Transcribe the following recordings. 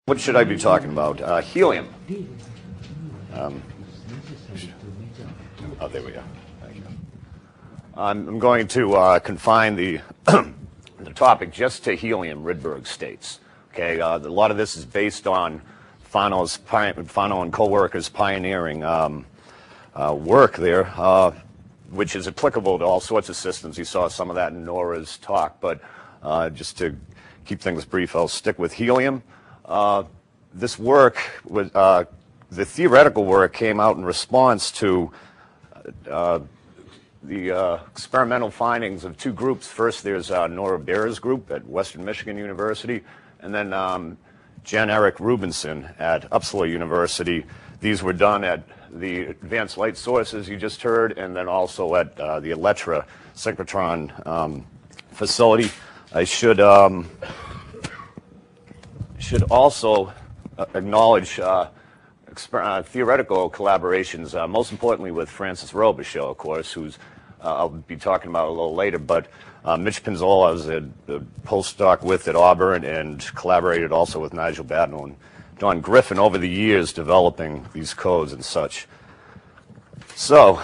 What should I be talking about? Helium. Oh, there we go. Thank you. I'm going to confine the the topic just to helium Rydberg states. Okay, a lot of this is based on FANO and co-workers' pioneering work there, which is applicable to all sorts of systems. You saw some of that in Nora's talk, but just to keep things brief, I'll stick with helium. This work, the theoretical work, came out in response to the experimental findings of two groups. First, there's Nora Baer's group at Western Michigan University, and then Jan Erik Rubinson at Uppsala University. These were done at the Advanced Light Sources you just heard, and then also at the Electra synchrotron facility. I should also acknowledge theoretical collaborations, most importantly with Francis Robichaud, of course, who's I'll be talking about a little later, but Mitch Pinzola is a postdoc with at Auburn and collaborated also with Nigel Badnell and Don Griffin over the years developing these codes and such. So,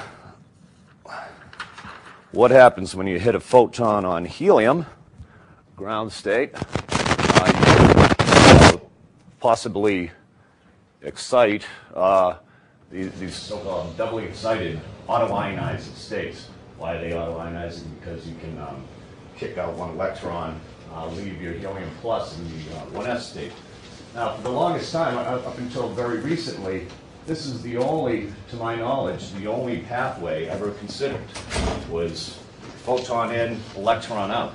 what happens when you hit a photon on helium, ground state? Possibly excite these so-called doubly excited autoionizing states. Why are they autoionizing? Because you can kick out one electron, leave your helium plus in the 1s state. Now, for the longest time, up until very recently, this is the only, to my knowledge, the only pathway ever considered was photon in, electron out.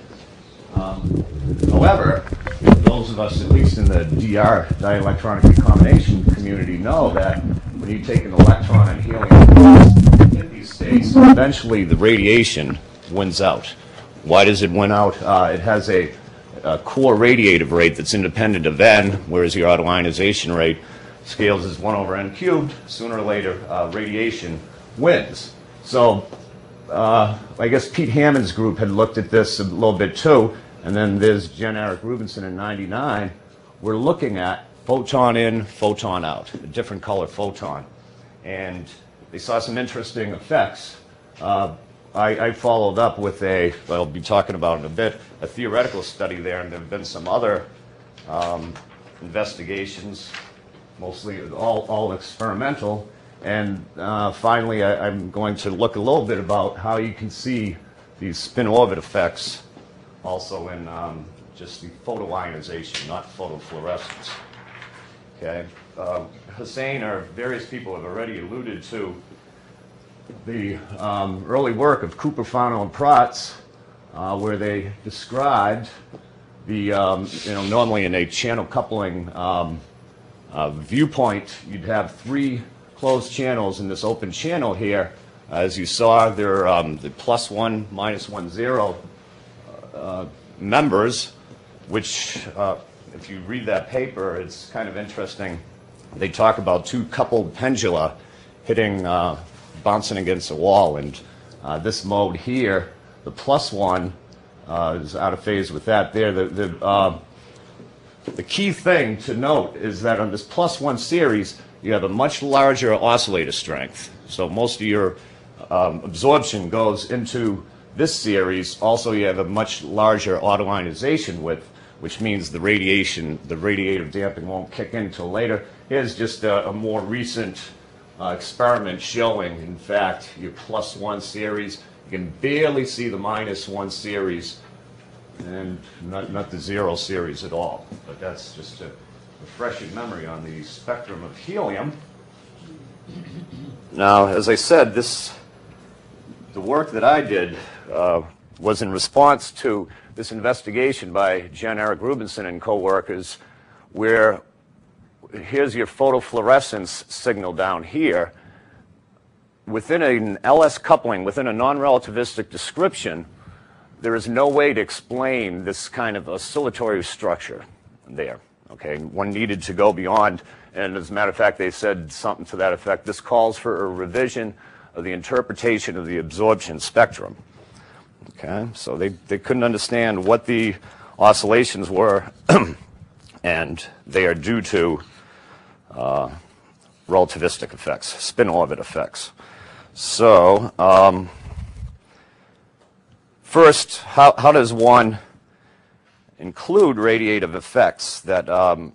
However, those of us, at least in the DR, dielectronic recombination community, know that when you take an electron and helium in these states, eventually the radiation wins out. Why does it win out? It has a core radiative rate that's independent of n, whereas your autoionization rate scales as 1 over n cubed. Sooner or later, radiation wins. So I guess Pete Hammond's group had looked at this a little bit too, and then there's Jan Erik Rubinson in '99. We're looking at photon in, photon out, a different color photon. And they saw some interesting effects. I followed up with I'll be talking about in a bit, a theoretical study there, and there have been some other investigations, mostly all experimental. And finally, I'm going to look a little bit about how you can see these spin-orbit effects also in just the photoionization, not photofluorescence. Okay, Hussein or various people have already alluded to the early work of Cooper, Fano, and Protz, where they described the, normally in a channel coupling viewpoint, you'd have 3 closed channels in this open channel here. As you saw, there are the +1, -1, 0 members, which, if you read that paper, it's kind of interesting. They talk about 2 coupled pendula hitting, bouncing against a wall, and this mode here, the +1, is out of phase with that there. The key thing to note is that on this +1 series, you have a much larger oscillator strength. So most of your absorption goes into this series. Also, you have a much larger autoionization width, which means the radiative damping won't kick in until later. Here's just a more recent experiment showing, in fact, your +1 series. You can barely see the -1 series, and not the 0 series at all. But that's just to refresh your memory on the spectrum of helium. Now, as I said, the work that I did was in response to this investigation by Jan Erik Rubinson and co-workers, where here's your photofluorescence signal down here. Within an LS coupling, within a non-relativistic description, there is no way to explain this kind of oscillatory structure there. Okay, one needed to go beyond, and as a matter of fact, they said something to that effect. This calls for a revision of the interpretation of the absorption spectrum. Okay, so they couldn't understand what the oscillations were and they are due to relativistic effects, spin orbit effects. So first, how does one include radiative effects, that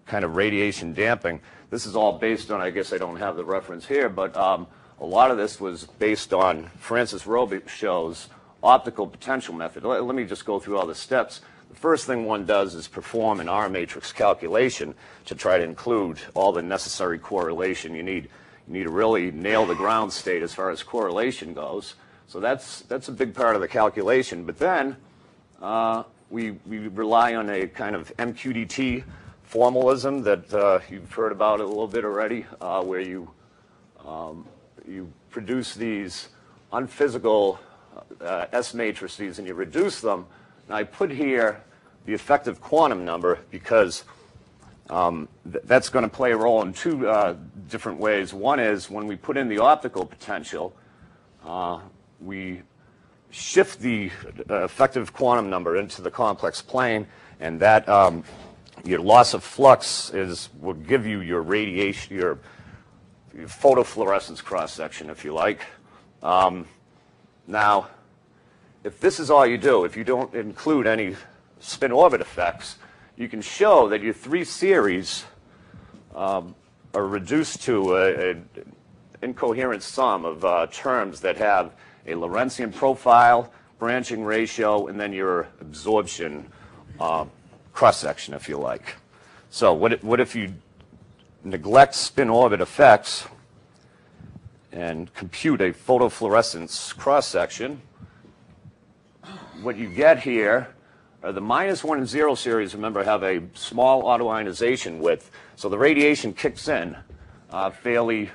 kind of radiation damping? This is all based on, I guess I don't have the reference here, but a lot of this was based on Francis Robishaw's optical potential method. Let me just go through all the steps. The first thing one does is perform an R matrix calculation to try to include all the necessary correlation you need. You need to really nail the ground state as far as correlation goes. So that's a big part of the calculation. But then we rely on a kind of MQDT formalism that you've heard about a little bit already, where you produce these unphysical S matrices and you reduce them. Now I put here the effective quantum number because that's going to play a role in two different ways. One is when we put in the optical potential, we shift the effective quantum number into the complex plane, and that your loss of flux will give you your radiation, your photofluorescence cross-section, if you like. Now, if this is all you do, if you don't include any spin-orbit effects, you can show that your three series are reduced to an incoherent sum of terms that have a Lorentzian profile, branching ratio, and then your absorption cross-section, if you like. So what if you neglect spin-orbit effects and compute a photofluorescence cross-section? What you get here are the -1 and 0 series, remember, have a small autoionization width. So the radiation kicks in fairly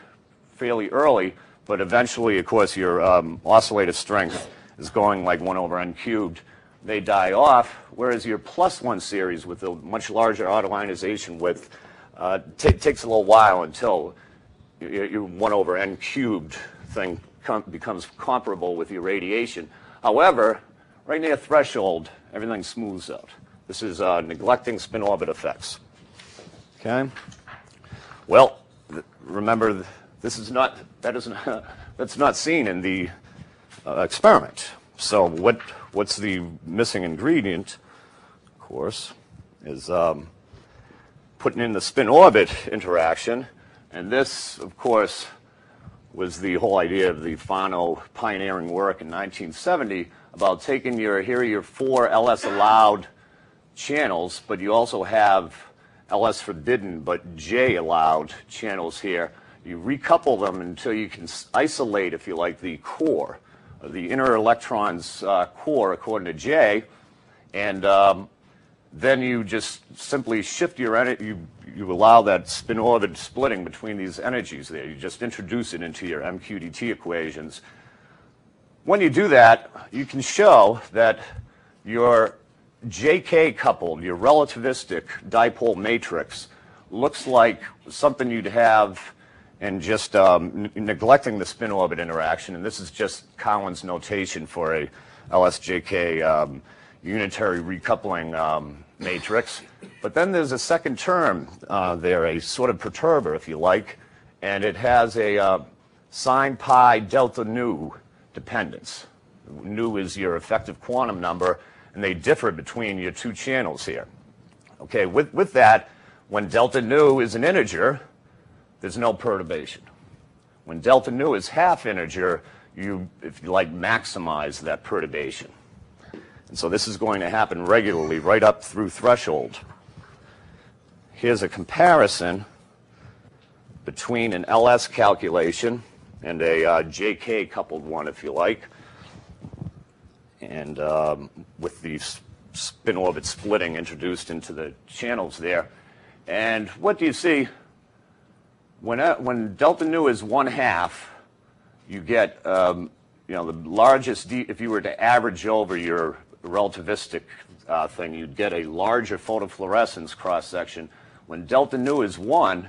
early, but eventually, of course, your oscillator strength is going like 1 over n cubed. They die off, whereas your +1 series with a much larger autoionization width takes a little while until your 1 over n cubed thing becomes comparable with your radiation. However, right near threshold, everything smooths out. This is neglecting spin-orbit effects. Okay. Well, remember, that's not seen in the experiment. So what's the missing ingredient? Of course, is putting in the spin-orbit interaction, and this, of course, was the whole idea of the FANO pioneering work in 1970 about taking your 4 LS allowed channels, but you also have LS forbidden but J allowed channels here. You recouple them until you can isolate, if you like, the core, the inner electron's core according to J, and then you just simply shift your energy. You allow that spin-orbit splitting between these energies there. You just introduce it into your MQDT equations. When you do that, you can show that your JK coupled, your relativistic dipole matrix, looks like something you'd have in just neglecting the spin-orbit interaction. And this is just Cowan's notation for a LSJK unitary recoupling matrix. But then there's a second term there, a sort of perturber, if you like, and it has a sine pi delta nu dependence. Nu is your effective quantum number, and they differ between your two channels here. Okay, with that, when delta nu is an integer, there's no perturbation. When delta nu is half integer, you, if you like, maximize that perturbation. And so this is going to happen regularly right up through threshold. Here's a comparison between an LS calculation and a JK coupled one, if you like, and with the spin orbit splitting introduced into the channels there. And what do you see? When delta nu is 1/2, you get the largest. If you were to average over your relativistic thing, you'd get a larger photofluorescence cross section. When delta nu is 1,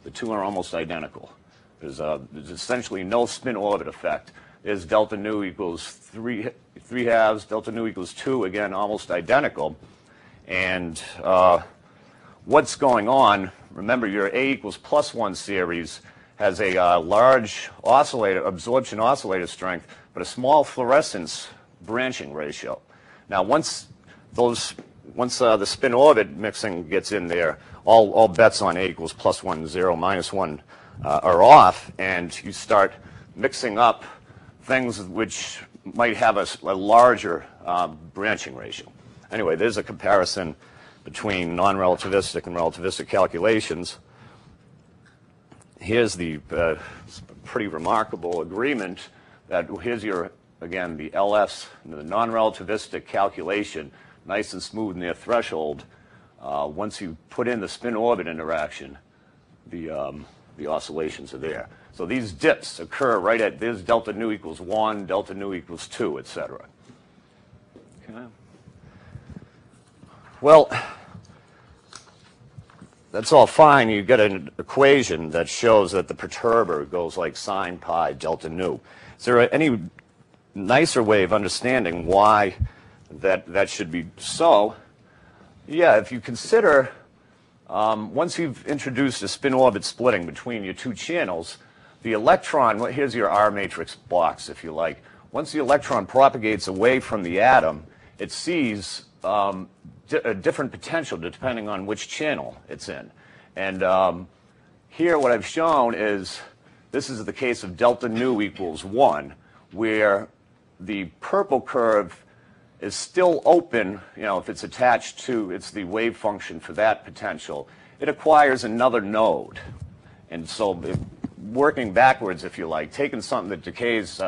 the two are almost identical. There's essentially no spin orbit effect. There's delta nu equals 3/2, delta nu equals 2, again, almost identical. And what's going on, remember your A equals +1 series has a large oscillator, absorption oscillator strength, but a small fluorescence branching ratio. Now, once the spin orbit mixing gets in there, all bets on A equals +1, 0, -1 are off, and you start mixing up things which might have a larger branching ratio. Anyway, there's a comparison between non-relativistic and relativistic calculations. Here's the pretty remarkable agreement that here's your, again, the LS, the non-relativistic calculation, nice and smooth near threshold. Once you put in the spin-orbit interaction, the oscillations are there. So these dips occur right at, there's delta nu equals 1, delta nu equals 2, etc. Okay. Well, that's all fine. You get an equation that shows that the perturber goes like sine pi delta nu. Is there any nicer way of understanding why that should be so? Yeah, if you consider, once you've introduced a spin-orbit splitting between your two channels, the electron, well, here's your R matrix box, if you like. Once the electron propagates away from the atom, it sees a different potential depending on which channel it's in. And here what I've shown is, this is the case of delta nu equals 1, where the purple curve is still open, you know, if it's attached to, it's the wave function for that potential. It acquires another node. And so working backwards, if you like, taking something that decays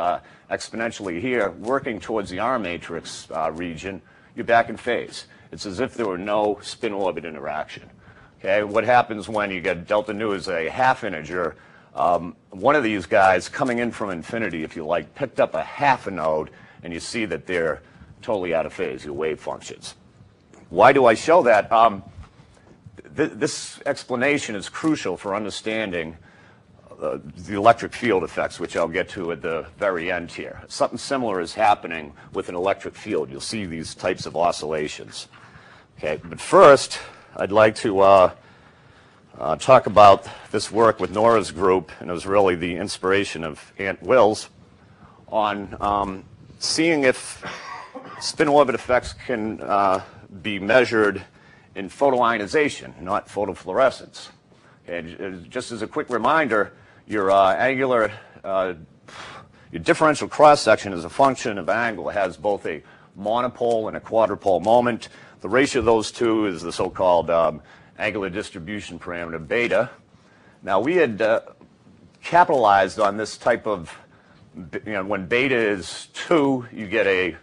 exponentially here, working towards the R matrix region, you're back in phase. It's as if there were no spin-orbit interaction. Okay, what happens when you get delta nu as a half integer? One of these guys coming in from infinity, if you like, picked up a half a node, and you see that they're totally out of phase, your wave functions. Why do I show that? This explanation is crucial for understanding the electric field effects, which I'll get to at the very end here. Something similar is happening with an electric field. You'll see these types of oscillations. Okay, but first, I'd like to talk about this work with Nora's group, and it was really the inspiration of Aunt Will's, on seeing if spin-orbit effects can be measured in photoionization, not photofluorescence. Okay, just as a quick reminder, your angular, your differential cross-section is a function of angle. It has both a monopole and a quadrupole moment. The ratio of those two is the so-called angular distribution parameter beta. Now, we had capitalized on this type of, you know, when beta is 2, you get a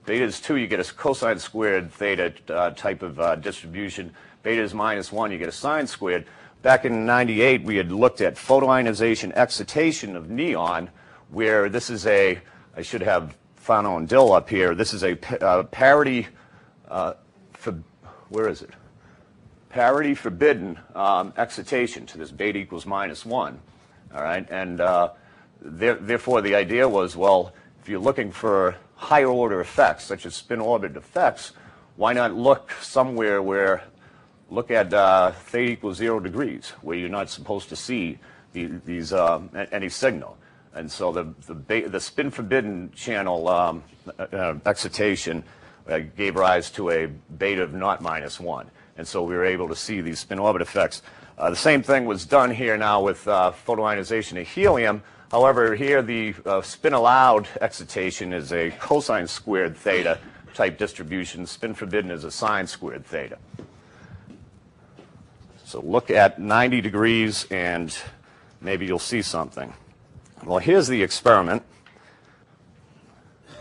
beta is 2, you get a cosine squared theta type of distribution. Beta is -1, you get a sine squared. Back in '98, we had looked at photoionization excitation of neon, where this is a, I should have FANO and Dill up here. This is a parity, where is it? Parity forbidden excitation to this beta equals -1. All right, and therefore the idea was, well, if you're looking for higher order effects, such as spin-orbit effects, why not look somewhere where, look at theta equals 0 degrees, where you're not supposed to see these any signal. And so the spin-forbidden channel excitation gave rise to a beta of not -1. And so we were able to see these spin-orbit effects. The same thing was done here now with photoionization of helium. However, here the spin-allowed excitation is a cosine squared theta type distribution. Spin-forbidden is a sine squared theta. So look at 90 degrees and maybe you'll see something. Well, here's the experiment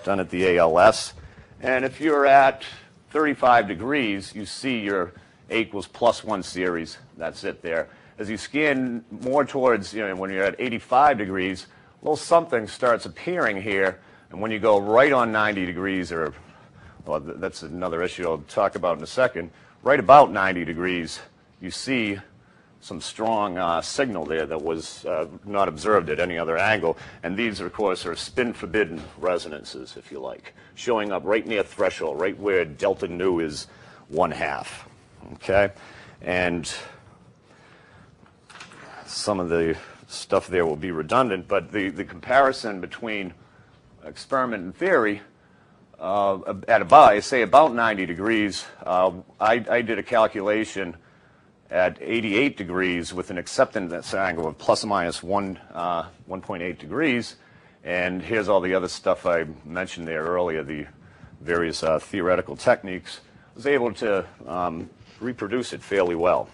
done at the ALS. And if you're at 35 degrees, you see your A equals +1 series. That's it there. As you scan more towards, you know, when you're at 85 degrees, a little something starts appearing here. And when you go right on 90 degrees, or, well, that's another issue I'll talk about in a second, right about 90 degrees, you see some strong signal there that was not observed at any other angle. And these, of course, are spin-forbidden resonances, if you like, showing up right near threshold, right where delta nu is 1/2. Okay, and some of the stuff there will be redundant, but the comparison between experiment and theory at about, I say about 90 degrees, I did a calculation at 88 degrees with an acceptance angle of plus or minus 1.8 degrees. And here's all the other stuff I mentioned there earlier, the various theoretical techniques. I was able to reproduce it fairly well.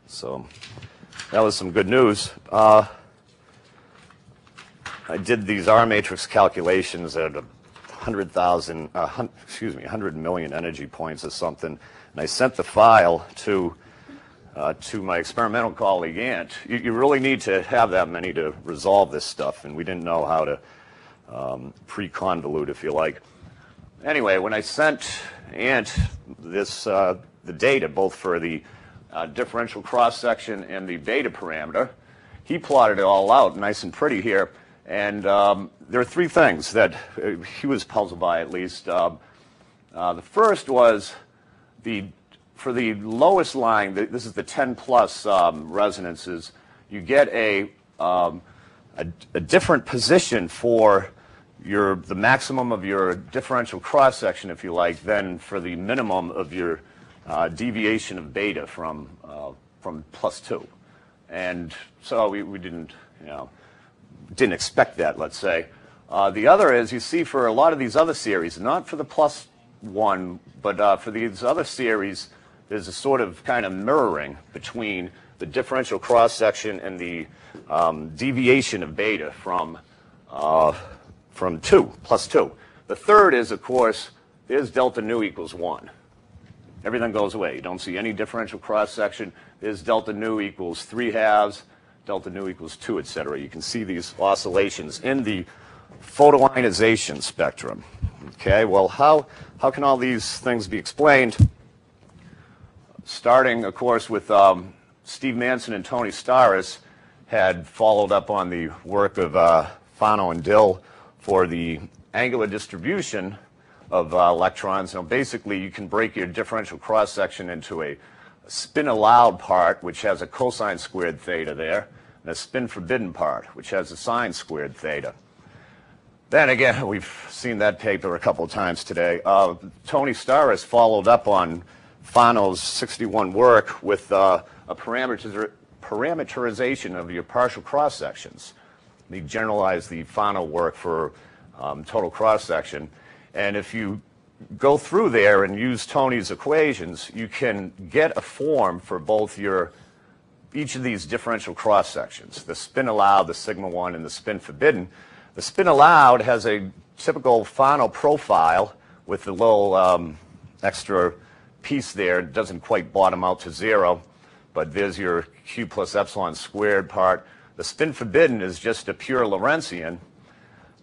So that was some good news. I did these R matrix calculations at 100 million energy points or something, and I sent the file to my experimental colleague Ant. You really need to have that many to resolve this stuff, and we didn't know how to pre-convolute, if you like. Anyway, when I sent Ant this, the data, both for the differential cross-section and the beta parameter, he plotted it all out nice and pretty here. And there are three things that he was puzzled by, at least. The first was for the lowest line, this is the 10 plus resonances, you get a different position for the maximum of your differential cross-section, if you like, than for the minimum of your deviation of beta from +2. And so we didn't, didn't expect that, let's say. The other is, you see, for a lot of these other series, not for the +1, but for these other series, there's a sort of kind of mirroring between the differential cross-section and the deviation of beta from +2. The third is, of course, there's delta nu equals 1. Everything goes away. You don't see any differential cross-section. There's delta nu equals 3/2, delta nu equals 2, etc. You can see these oscillations in the photoionization spectrum. Okay, well, how can all these things be explained? Starting, of course, with Steve Manson and Tony Starris had followed up on the work of FANO and Dill for the angular distribution of electrons. Now, basically, you can break your differential cross-section into a spin allowed part, which has a cosine squared theta there, and a spin forbidden part, which has a sine squared theta. Then again, we've seen that paper a couple of times today. Tony Starris followed up on FANO's 61 work with a parameterization of your partial cross-sections. He generalized the FANO work for total cross-section. And if you go through there and use Tony's equations, you can get a form for both each of these differential cross-sections, the spin allowed, the sigma 1, and the spin forbidden. The spin allowed has a typical FANO profile with the little extra piece there. It doesn't quite bottom out to 0, but there's your q plus epsilon squared part. The spin forbidden is just a pure Lorentzian.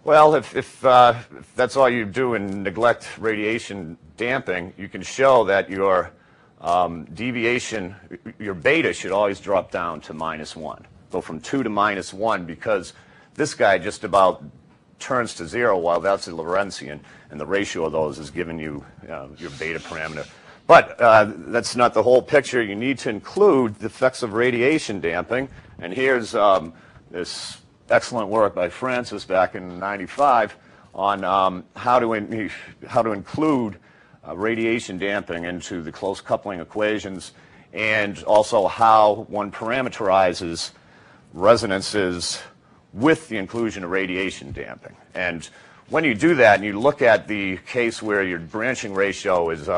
Well, if that's all you do and neglect radiation damping, you can show that your deviation, your beta should always drop down to -1. Go from 2 to -1, because this guy just about turns to 0 while that's a Lorentzian, and the ratio of those is giving you your beta parameter. But that's not the whole picture. You need to include the effects of radiation damping, and here's this excellent work by Francis back in '95 on how to include radiation damping into the close coupling equations, and also how one parameterizes resonances with the inclusion of radiation damping. And when you do that and you look at the case where your branching ratio is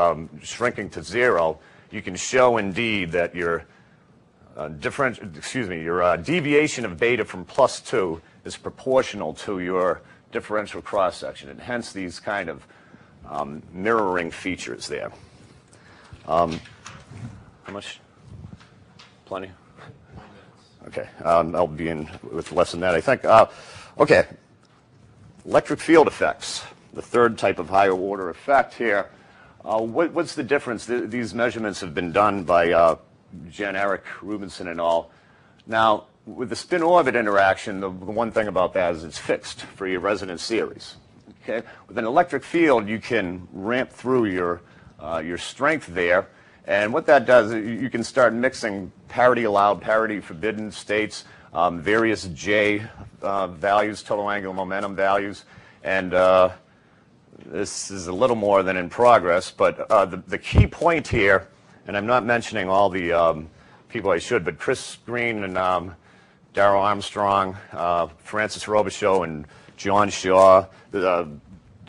shrinking to 0, you can show indeed that your deviation of beta from +2 is proportional to your differential cross-section, and hence these kind of mirroring features there. How much? Plenty? Okay, I'll be in with less than that, I think. Okay, electric field effects, the third type of higher order effect here. What's the difference? These measurements have been done by Jan Eric Rubinson and all. Now, with the spin-orbit interaction, the one thing about that is it's fixed for your resonance series. Okay? With an electric field, you can ramp through your strength there, And what that does, you can start mixing parity allowed, parity forbidden states, various J values, total angular momentum values, and this is a little more than in progress, but the key point here, and I'm not mentioning all the people I should, but Chris Green and Darrell Armstrong, Francis Robichaud and John Shaw,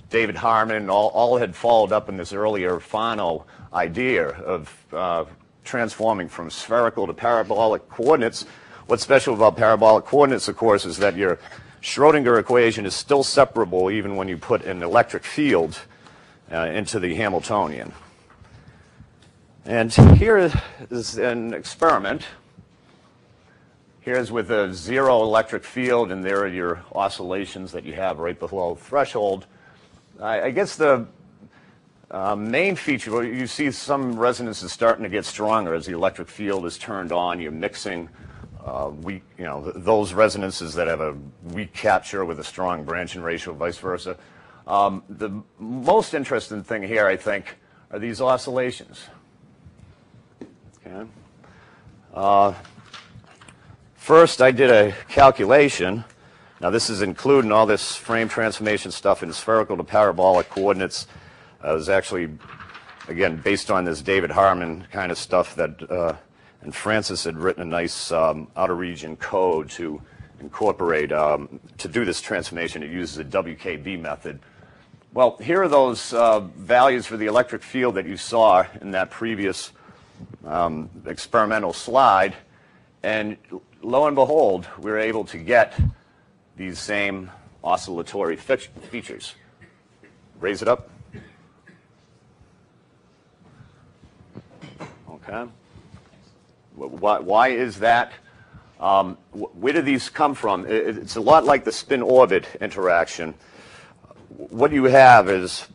David Harmon, all had followed up in this earlier FANO idea of transforming from spherical to parabolic coordinates. What's special about parabolic coordinates, of course, is that your Schrodinger equation is still separable even when you put an electric field into the Hamiltonian. And here is an experiment. Here's with a zero electric field, and there are your oscillations that you have right below threshold. I guess the main feature, well, you see some resonances starting to get stronger as the electric field is turned on. You're mixing weak, those resonances that have a weak capture with a strong branching ratio, vice versa. The most interesting thing here, I think, are these oscillations. Okay. First, I did a calculation. Now, this is including all this frame transformation stuff in spherical to parabolic coordinates. It was actually, again, based on this David Harmon kind of stuff that, and Francis had written a nice outer region code to incorporate, to do this transformation. It uses the WKB method. Well, here are those values for the electric field that you saw in that previous experimental slide. And lo and behold, we were able to get these same oscillatory features. Raise it up. Okay. Why is that? Where do these come from? It's a lot like the spin-orbit interaction. What you have is,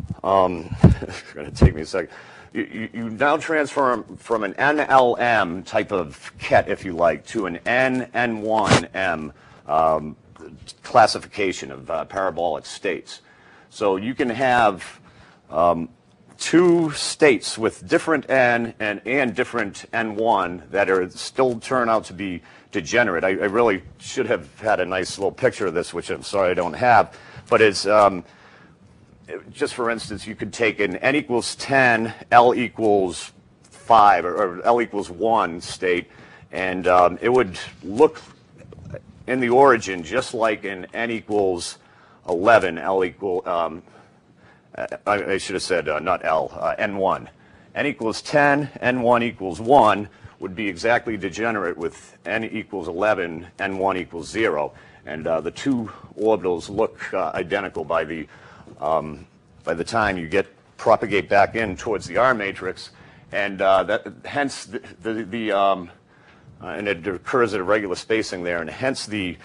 it's going to take me a second. You now transform from an NLM type of ket, if you like, to an NN1M classification of parabolic states. So you can have two states with different N and different N1 that are still turn out to be degenerate. I really should have had a nice little picture of this, which I'm sorry I don't have. But it's, just for instance, you could take an N equals 10, L equals 5, or L equals 1 state, and it would look in the origin just like an N equals 11, L equal, I should have said not L, N1. N equals 10, N1 equals 1 would be exactly degenerate with N equals 11, N1 equals 0. And the two orbitals look identical by the time you propagate back in towards the R matrix, and hence and it occurs at a regular spacing there, and hence the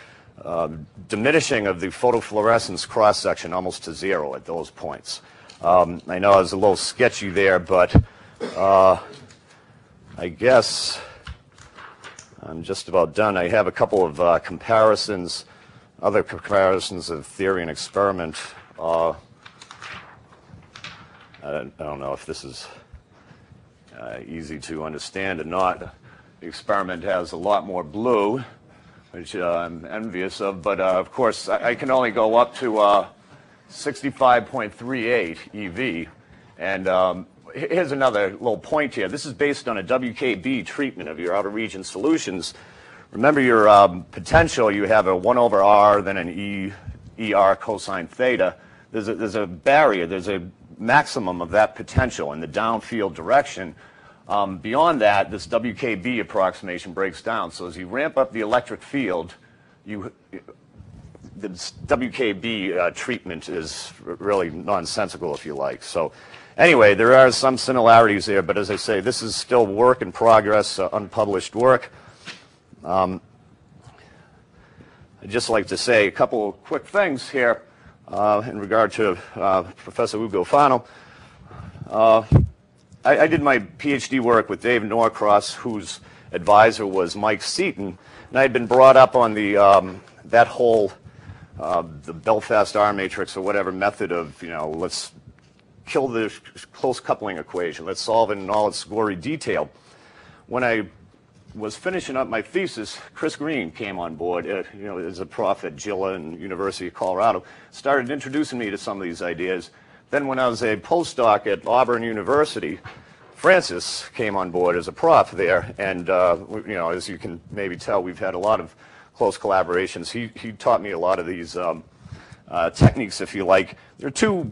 diminishing of the photofluorescence cross section almost to 0 at those points. I know I was a little sketchy there, but I guess I'm just about done. I have a couple of comparisons, other comparisons of theory and experiment. I don't know if this is easy to understand or not. The experiment has a lot more blue, which I'm envious of, but of course I can only go up to 65.38 EV. And here's another little point here. This is based on a WKB treatment of your outer region solutions. Remember your potential, you have a 1 over R, then an ER cosine theta. There's a barrier, there's a maximum of that potential in the downfield direction. Beyond that, this WKB approximation breaks down. So as you ramp up the electric field, the WKB treatment is really nonsensical, if you like. So anyway, there are some similarities there, but as I say, this is still work in progress, unpublished work. I'd just like to say a couple of quick things here in regard to Professor Ugo Fano. I did my PhD work with Dave Norcross, whose advisor was Mike Seaton, and I had been brought up on the that whole the Belfast R matrix or whatever method of, let's kill the close coupling equation. Let's solve it in all its gory detail. When I was finishing up my thesis, Chris Green came on board, as a prof at Gila and University of Colorado, started introducing me to some of these ideas. Then when I was a postdoc at Auburn University, Francis came on board as a prof there, and as you can maybe tell, we've had a lot of close collaborations. He taught me a lot of these techniques, if you like. There are two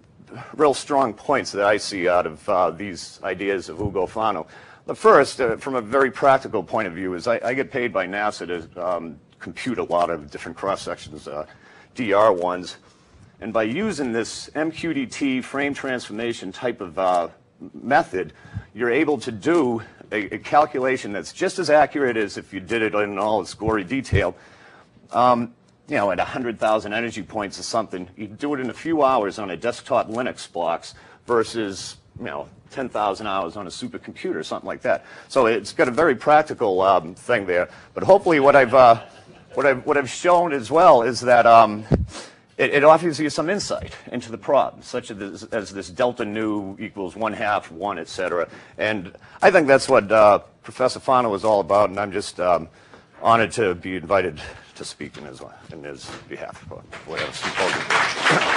real strong points that I see out of these ideas of Ugo Fano. The first, from a very practical point of view, is I get paid by NASA to compute a lot of different cross-sections, DR ones. And by using this MQDT frame transformation type of method, you're able to do a calculation that's just as accurate as if you did it in all its gory detail. At 100,000 energy points or something, you do it in a few hours on a desktop Linux box versus 10,000 hours on a supercomputer or something like that. So it's got a very practical thing there. But hopefully what I've shown as well is that it offers you some insight into the problem, such as this delta nu equals 1/2, 1, etc. And I think that's what Professor Fano was all about, and I'm just honored to be invited to speak in his behalf for whatever symposium.